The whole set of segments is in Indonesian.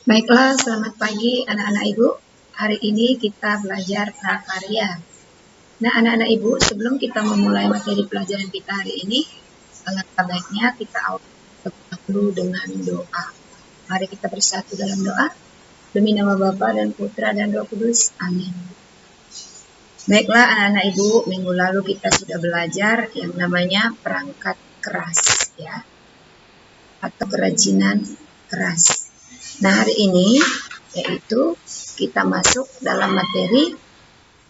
Baiklah, selamat pagi anak-anak Ibu. Hari ini kita belajar prakarya. Nah, anak-anak Ibu, sebelum kita memulai materi pelajaran kita hari ini, alangkah baiknya kita awali dulu dengan doa. Mari kita bersatu dalam doa. Demi nama Bapa dan Putra dan Roh Kudus. Amin. Baiklah anak-anak Ibu, minggu lalu kita sudah belajar yang namanya perangkat keras, ya, atau kerajinan keras. Nah, hari ini yaitu kita masuk dalam materi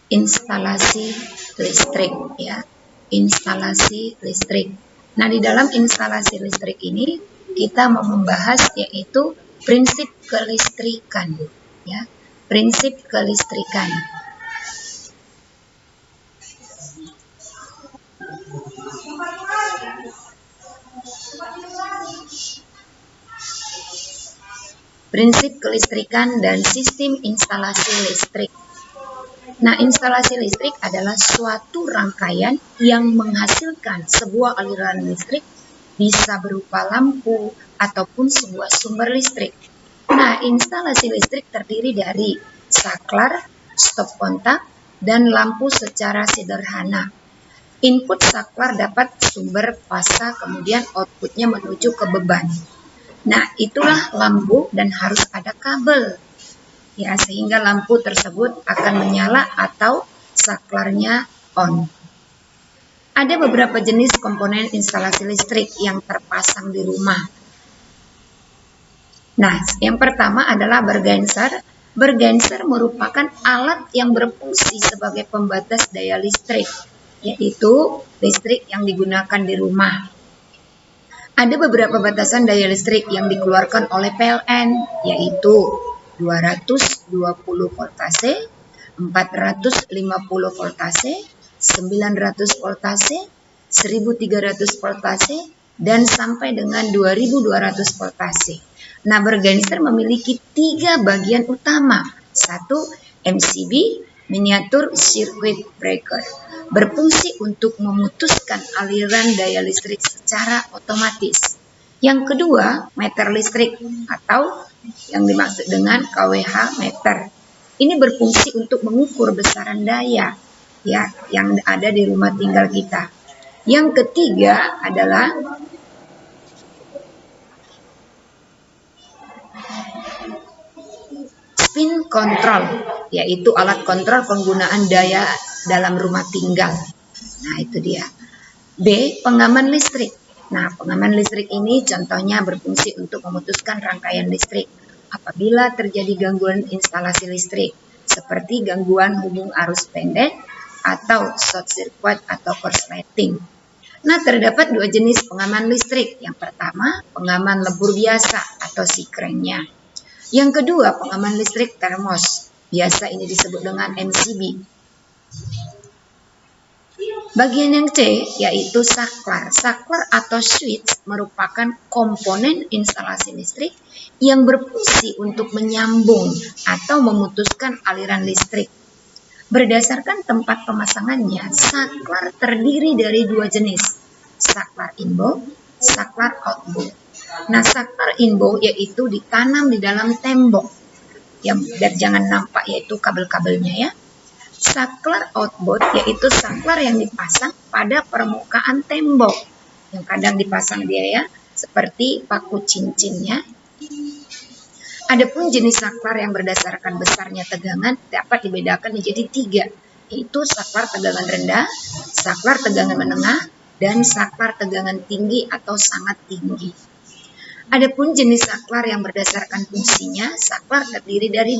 instalasi listrik, ya. Instalasi listrik. Nah, di dalam instalasi listrik ini kita mau membahas yaitu prinsip kelistrikan, ya. Prinsip kelistrikan. Prinsip kelistrikan dan sistem instalasi listrik. Nah, instalasi listrik adalah suatu rangkaian yang menghasilkan sebuah aliran listrik, bisa berupa lampu ataupun sebuah sumber listrik. Nah, instalasi listrik terdiri dari saklar, stop kontak, dan lampu secara sederhana. Input saklar dapat sumber fasa, kemudian outputnya menuju ke beban. Nah, itulah lampu dan harus ada kabel, ya, sehingga lampu tersebut akan menyala atau saklarnya on. Ada beberapa jenis komponen instalasi listrik yang terpasang di rumah. Nah, yang pertama adalah bergenser. Bergenser merupakan alat yang berfungsi sebagai pembatas daya listrik, yaitu listrik yang digunakan di rumah. Ada beberapa batasan daya listrik yang dikeluarkan oleh PLN, yaitu 220 voltase, 450 voltase, 900 voltase, 1300 voltase, dan sampai dengan 2200 voltase. Nah, bergenser memiliki 3 bagian utama. 1. MCB, miniatur circuit breaker, berfungsi untuk memutuskan aliran daya listrik secara otomatis. Yang kedua, meter listrik atau yang dimaksud dengan kWh meter. Ini berfungsi untuk mengukur besaran daya, ya, yang ada di rumah tinggal kita. Yang ketiga adalah spin control, yaitu alat kontrol penggunaan daya dalam rumah tinggal. Nah, itu dia. B. Pengaman listrik. Nah, pengaman listrik ini contohnya berfungsi untuk memutuskan rangkaian listrik apabila terjadi gangguan instalasi listrik, seperti gangguan hubung arus pendek atau short circuit atau korsleting. Nah, terdapat 2 jenis pengaman listrik. Yang pertama, pengaman lebur biasa atau sikrennya. Yang kedua, pengaman listrik termos. Biasa ini disebut dengan MCB. Bagian yang C yaitu saklar. Saklar atau switch merupakan komponen instalasi listrik yang berfungsi untuk menyambung atau memutuskan aliran listrik. Berdasarkan tempat pemasangannya, saklar terdiri dari 2 jenis, saklar inbound, saklar outbound. Nah, saklar inbound yaitu ditanam di dalam tembok, yang biar jangan nampak, yaitu kabel-kabelnya, ya. Saklar outbound yaitu saklar yang dipasang pada permukaan tembok, yang kadang dipasang dia, ya, seperti paku cincinnya. Adapun jenis saklar yang berdasarkan besarnya tegangan dapat dibedakan menjadi 3, yaitu saklar tegangan rendah, saklar tegangan menengah, dan saklar tegangan tinggi atau sangat tinggi. Adapun jenis saklar yang berdasarkan fungsinya, saklar terdiri dari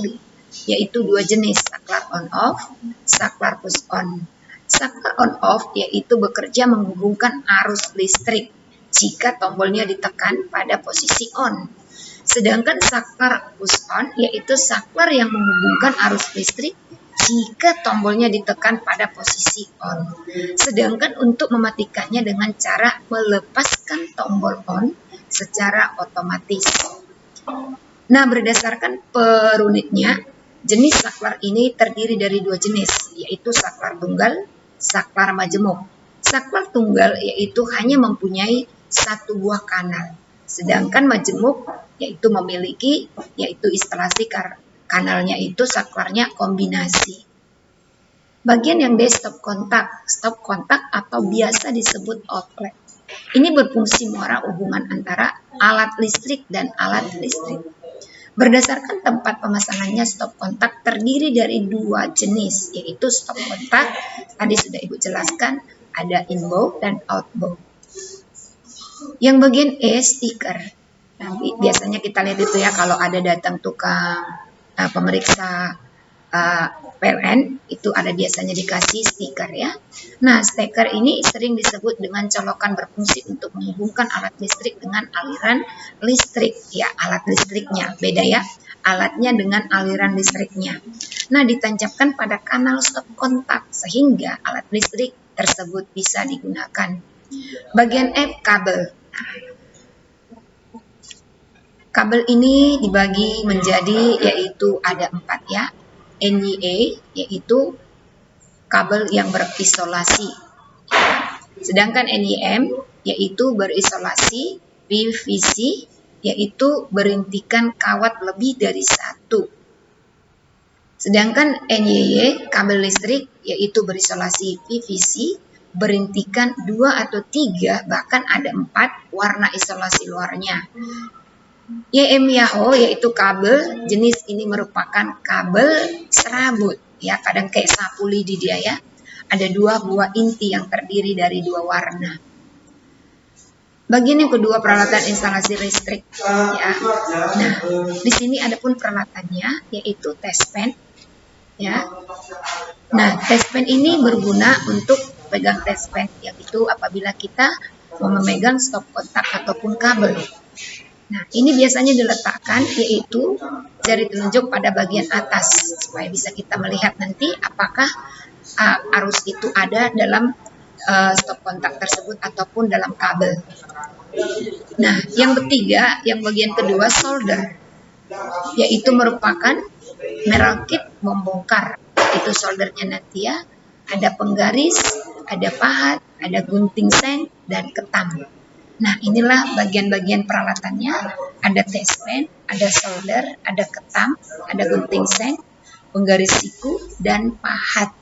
yaitu 2 jenis, saklar on-off, saklar push-on. Saklar on-off yaitu bekerja menghubungkan arus listrik jika tombolnya ditekan pada posisi on. Sedangkan saklar push-on yaitu saklar yang menghubungkan arus listrik jika tombolnya ditekan pada posisi on. Sedangkan untuk mematikannya dengan cara melepaskan tombol on secara otomatis. Nah, berdasarkan per unitnya, jenis saklar ini terdiri dari 2 jenis, yaitu saklar tunggal, saklar majemuk. Saklar tunggal yaitu hanya mempunyai 1 buah kanal, sedangkan majemuk yaitu memiliki instalasi kanalnya itu saklarnya kombinasi. Bagian yang D stop kontak atau biasa disebut outlet. Ini berfungsi muara hubungan antara alat listrik dan alat listrik. Berdasarkan tempat pemasangannya, stop kontak terdiri dari dua jenis, yaitu stop kontak, tadi sudah Ibu jelaskan, ada inbound dan outbound. Yang bagian E, stiker. Nanti biasanya kita lihat itu ya, kalau ada datang tukang pemeriksa PLN, itu ada biasanya dikasih stiker ya. Nah, stiker ini sering disebut dengan colokan berfungsi untuk menghubungkan alat listrik dengan aliran listrik. Ya, alat listriknya beda ya, alatnya dengan aliran listriknya. Nah, ditancapkan pada kanal stop kontak sehingga alat listrik tersebut bisa digunakan. Bagian F, kabel. Kabel ini dibagi menjadi yaitu ada 4 ya. NYA yaitu kabel yang berisolasi. Sedangkan NYM yaitu berisolasi, PVC yaitu berintikan kawat lebih dari 1. Sedangkan NYY kabel listrik yaitu berisolasi PVC berintikan 2 atau 3 bahkan ada 4 warna isolasi luarnya. YMYHO yaitu kabel jenis ini merupakan kabel serabut ya, kadang kayak sapu lidi dia ya. Ada 2 buah inti yang terdiri dari 2 warna. Bagian yang kedua, peralatan instalasi listrik ya. Nah, di sini ada pun peralatannya yaitu test pen ya. Nah, test pen ini berguna untuk pegang test pen, yaitu apabila kita mau memegang stop kontak ataupun kabel. Nah, ini biasanya diletakkan yaitu jari telunjuk pada bagian atas supaya bisa kita melihat nanti apakah arus itu ada dalam stop kontak tersebut ataupun dalam kabel. Nah, yang ketiga, yang bagian kedua solder, yaitu merupakan merakit membongkar. Itu soldernya nanti ya, ada penggaris, ada pahat, ada gunting seng, dan ketam. Nah, inilah bagian-bagian peralatannya. Ada test pen, ada solder, ada ketam, ada gunting seng, penggaris siku, dan pahat.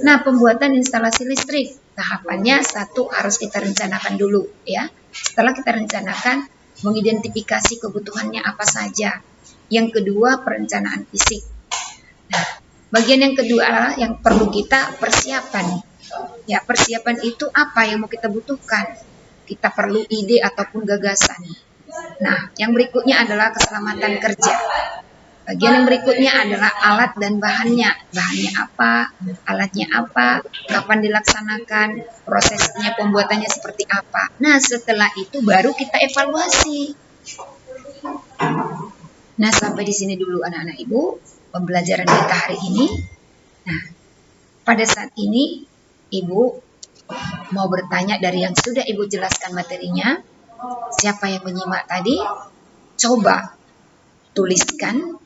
Nah, pembuatan instalasi listrik. Tahapannya 1 harus kita rencanakan dulu ya. Setelah kita rencanakan, mengidentifikasi kebutuhannya apa saja. Yang kedua, perencanaan fisik. Nah, bagian yang kedua yang perlu kita persiapan. Ya, persiapan itu apa yang mau kita butuhkan? Kita perlu ide ataupun gagasan. Nah, yang berikutnya adalah keselamatan kerja. Bagian yang berikutnya adalah alat dan bahannya. Bahannya apa, alatnya apa, kapan dilaksanakan, prosesnya pembuatannya seperti apa. Nah, setelah itu baru kita evaluasi. Nah, sampai di sini dulu anak-anak Ibu pembelajaran kita hari ini. Nah, pada saat ini Ibu mau bertanya dari yang sudah Ibu jelaskan materinya. Siapa yang menyimak tadi? Coba tuliskan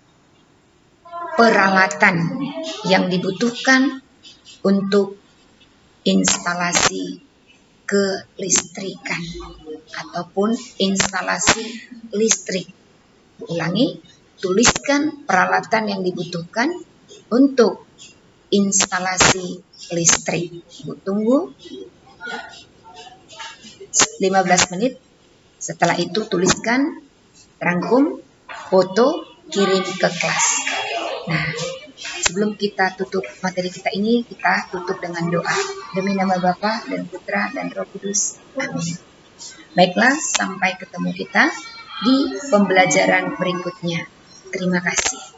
peralatan yang dibutuhkan untuk instalasi kelistrikan ataupun instalasi listrik. Ulangi, tuliskan peralatan yang dibutuhkan untuk instalasi listrik. Ibu tunggu 15 menit. Setelah itu tuliskan, rangkum, foto, kirim ke kelas. Nah, sebelum kita tutup materi kita ini, kita tutup dengan doa. Demi nama Bapa dan Putra dan Roh Kudus. Amin. Baiklah, sampai ketemu kita di pembelajaran berikutnya. Terima kasih.